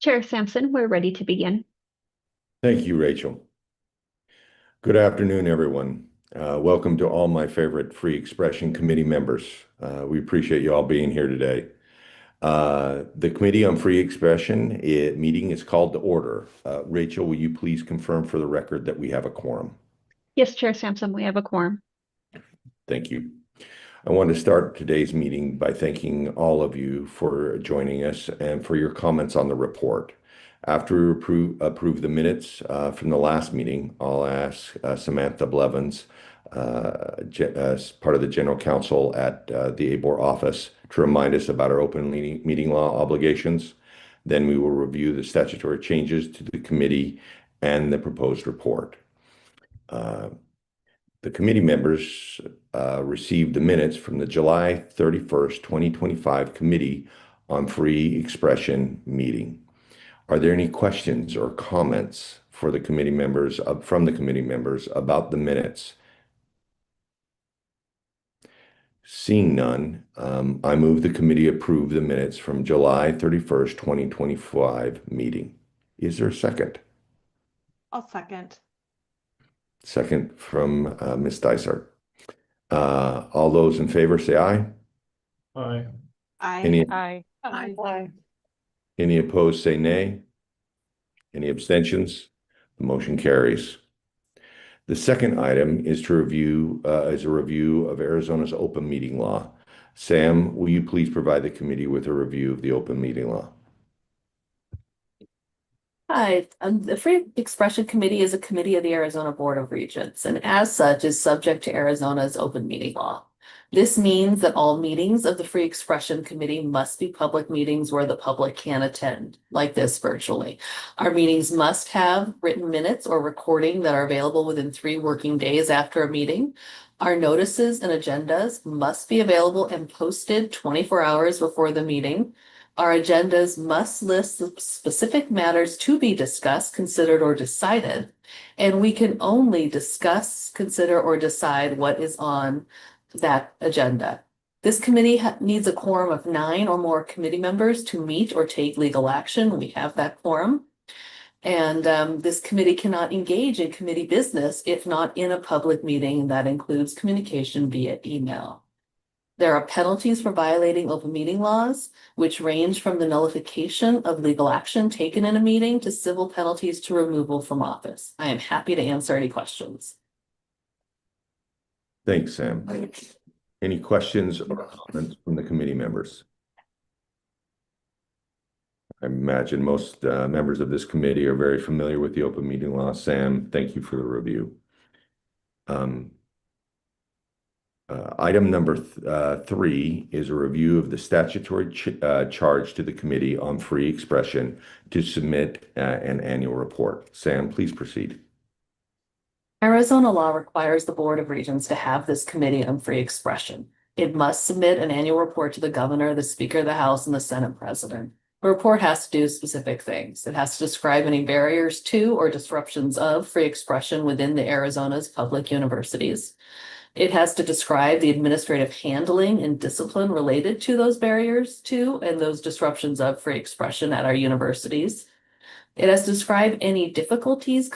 Chair Sampson, we're ready to begin. Thank you, Rachel. Good afternoon, everyone. Welcome to all my favorite Free Expression Committee members. We appreciate you all being here today. The Committee on Free Expression meeting is called to order. Rachel, will you please confirm for the record that we have a quorum? Yes, Chair Sampson, we have a quorum. Thank you. I want to start today's meeting by thanking all of you for joining us and for your comments on the report. After we approve the minutes from the last meeting, I'll ask Samantha Blevins, as part of the General Counsel at the ABOR office, to remind us about our open meeting law obligations. Then we will review the statutory changes to the committee and the proposed report. The committee members received the minutes from the July 31st, 2025 Committee on Free Expression meeting. Are there any questions or comments for the committee members from the committee members about the minutes? Seeing none, I move the committee approve the minutes from July 31st, 2025 meeting. Is there a second? I'll second. Second from Ms. Dysart. All those in favor say aye. Aye. Any Aye. Any opposed say nay. Any abstentions? The motion carries. The second item is a review of Arizona's open meeting law. Sam, will you please provide the committee with a review of the open meeting law? Hi, the Free Expression Committee is a committee of the Arizona Board of Regents, and as such is subject to Arizona's open meeting law. This means that all meetings of the Free Expression Committee must be public meetings where the public can attend, like this virtually. Our meetings must have written minutes or recording that are available within 3 working days after a meeting. Our notices and agendas must be available and posted 24 hours before the meeting. Our agendas must list the specific matters to be discussed, considered, or decided, and we can only discuss, consider, or decide what is on that agenda. This committee needs a quorum of 9 or more committee members to meet or take legal action. We have that quorum. And this committee cannot engage in committee business if not in a public meeting, and that includes communication via email. There are penalties for violating open meeting laws, which range from the nullification of legal action taken in a meeting to civil penalties to removal from office. I am happy to answer any questions. Thanks, Sam. Any questions or comments from the committee members? I imagine most members of this committee are very familiar with the open meeting law. Sam, thank you for the review. Item number 3 is a review of the statutory charge to the Committee on Free Expression to submit an annual report. Sam, please proceed. Arizona law requires the Board of Regents to have this Committee on Free Expression. It must submit an annual report to the Governor, the Speaker of the House, and the Senate President. The report has to do specific things. It has to describe any barriers to or disruptions of free expression within the Arizona's public universities. It has to describe the administrative handling and discipline related to those barriers to and those disruptions of free expression at our universities. It has to describe any difficulties,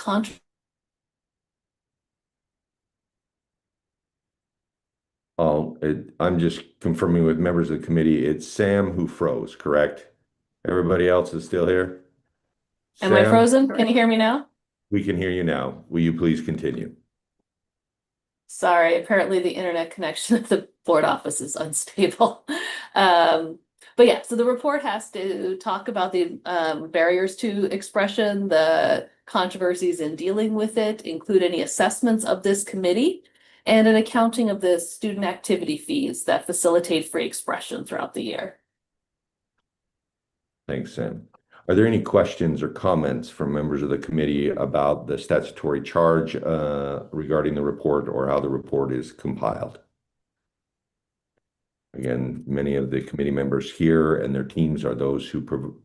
I'm just confirming with members of the committee, it's Sam who froze, correct? Everybody else is still here? Am I frozen? Can you hear me now? We can hear you now. Will you please continue? Sorry, apparently the internet connection at the board office is unstable. But yeah, so the report has to talk about the barriers to expression, the controversies in dealing with it, include any assessments of this committee, and an accounting of the student activity fees that facilitate free expression throughout the year. Thanks, Sam. Are there any questions or comments from members of the committee about the statutory charge regarding the report or how the report is compiled? Again, many of the committee members here and their teams are those who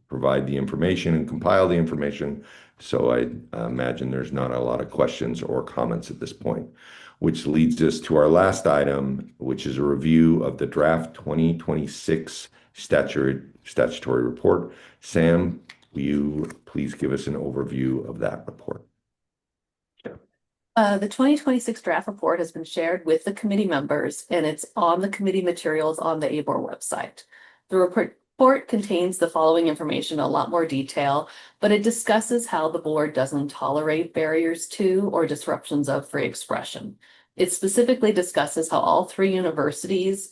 provide the information and compile the information. So I imagine there's not a lot of questions or comments at this point, which leads us to our last item, which is a review of the draft 2026 statutory report. Sam, Will you please give us an overview of that report? The 2026 draft report has been shared with the committee members and it's on the committee materials on the ABOR website. The report contains the following information in a lot more detail, but it discusses how the board doesn't tolerate barriers to or disruptions of free expression. It specifically discusses how all three universities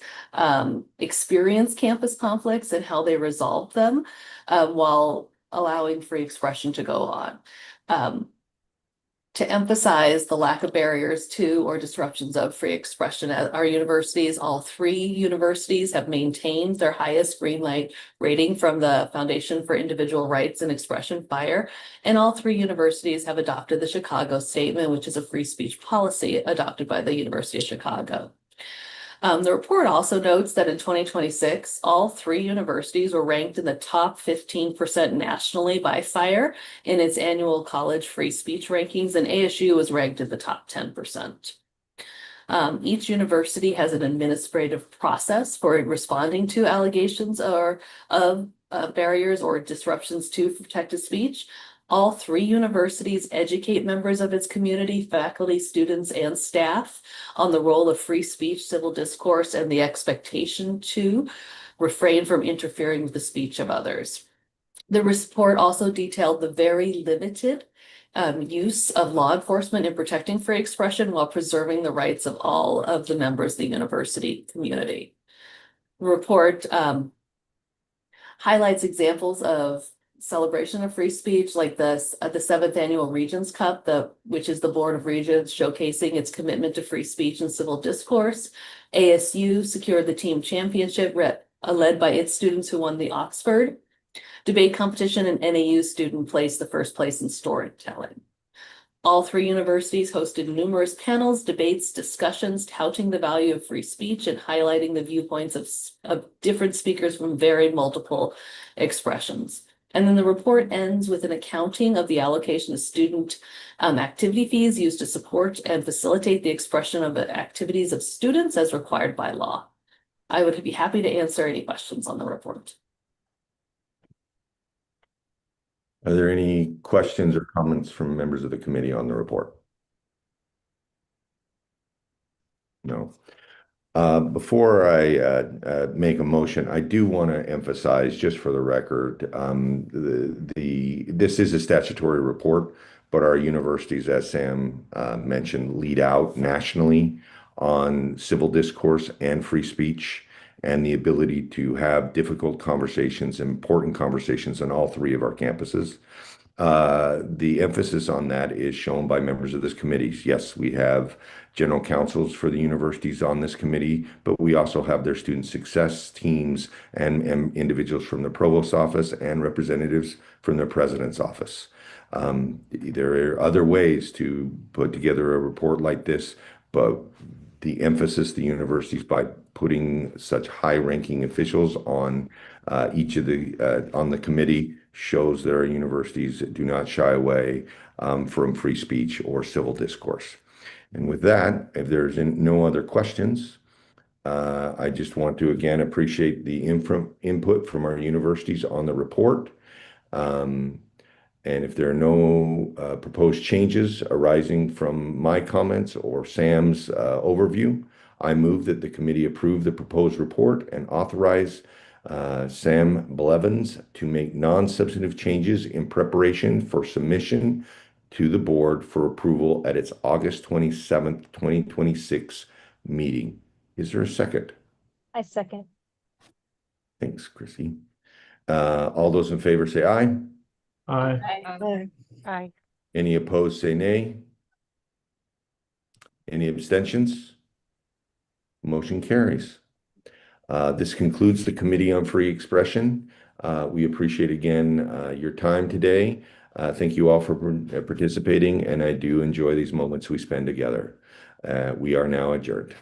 experience campus conflicts and how they resolve them while allowing free expression to go on. To emphasize the lack of barriers to or disruptions of free expression at our universities, all three universities have maintained their highest green light rating from the Foundation for Individual Rights and Expression, FIRE, and all three universities have adopted the Chicago Statement, which is a free speech policy adopted by the University of Chicago. The report also notes that in 2026, all three universities were ranked in the top 15% nationally by FIRE in its annual college free speech rankings, and ASU was ranked in the top 10%. Each university has an administrative process for responding to allegations of barriers or disruptions to protected speech. All three universities educate members of its community, faculty, students, and staff on the role of free speech, civil discourse, and the expectation to refrain from interfering with the speech of others. The report also detailed the very limited use of law enforcement in protecting free expression while preserving the rights of all of the members of the university community. The report highlights examples of celebration of free speech, like the 7th annual Regents Cup, which is the Board of Regents showcasing its commitment to free speech and civil discourse. ASU secured the team championship led by its students who won the Oxford debate competition, and NAU student placed the first place in storytelling. All three universities hosted numerous panels, debates, discussions, touting the value of free speech and highlighting the viewpoints of different speakers from very multiple expressions. And then the report ends with an accounting of the allocation of student activity fees used to support and facilitate the expression of the activities of students as required by law. I would be happy to answer any questions on the report. Are there any questions or comments from members of the committee on the report? No. Before I make a motion, I do want to emphasize, just for the record, this is a statutory report, but our universities, as Sam mentioned, lead out nationally on civil discourse and free speech and the ability to have difficult conversations, important conversations on all three of our campuses. The emphasis on that is shown by members of this committee. Yes, we have general counsels for the universities on this committee, but we also have their student success teams and individuals from the provost's office and representatives from the president's office. There are other ways to put together a report like this, but the emphasis the universities, by putting such high-ranking officials on each of on the committee, shows that our universities do not shy away from free speech or civil discourse. And with that, if there's no other questions, I just want to again appreciate the input from our universities on the report. And if there are no proposed changes arising from my comments or Sam's overview, I move that the committee approve the proposed report and authorize Sam Blevins to make non-substantive changes in preparation for submission to the board for approval at its August 27th, 2026 meeting. Is there a second? I second. Thanks, Chrissy. All those in favor say aye. Aye. Aye. Any opposed say nay. Any abstentions? Motion carries. This concludes the Committee on Free Expression. We appreciate again your time today. Thank you all for participating, and I do enjoy these moments we spend together. We are now adjourned.